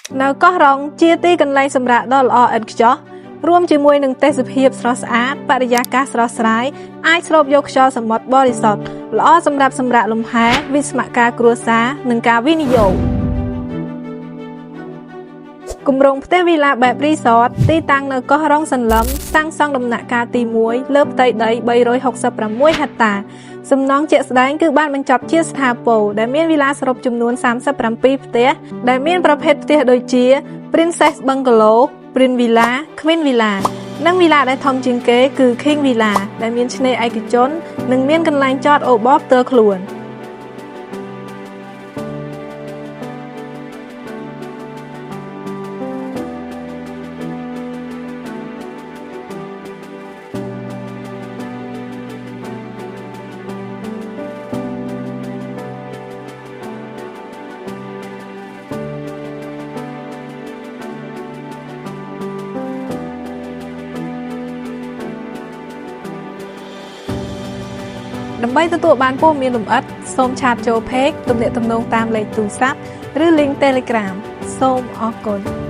នៅកោះរងជាទីកន្លែងសម្រាកដ៏ល្អឥតខ្ចោះរួមជាមួយនឹងទេសភាពស្រស់ស្អាតបរិយាកាសស្រស់ស្រាយអាចស្រូបយកខ្យល់សមុទ្របរិសុទ្ធល្អសម្រាប់សម្រាកលំហែវិស្មការគ្រួសារនិងការវិនិយោគគម្រោងផ្ទះវីឡាបែបរីសតទីតាំងនៅកោះរ៉ុងសន្លឹមសាងសង់ដំណាក់កាលទី1លើផ្ទៃដី366ហិកតាសំណង់ជាក់ស្ដែងគឺបានបញ្ចប់ជាស្ថាពរដែលមានវីឡាសរុបចំនួន37ផ្ទះដែលមានប្រភេទផ្ទះដូចជា Princess Bungalow, Prince Villa, Queen Villa និងវីឡាដែលធំជាងគេគឺ King Villa ដែលមានឆ្នេរឯកជននិងមានកន្លែងចតអូបផ្ទាល់ខ្លួនដើម្បីទទួលបានព័ត៌មានលម្អិតសូមឆាតចូល Page ទំនាក់ទំនងតាមលេខទូរស័ព្ទឬ Link Telegram សូមអរគុណ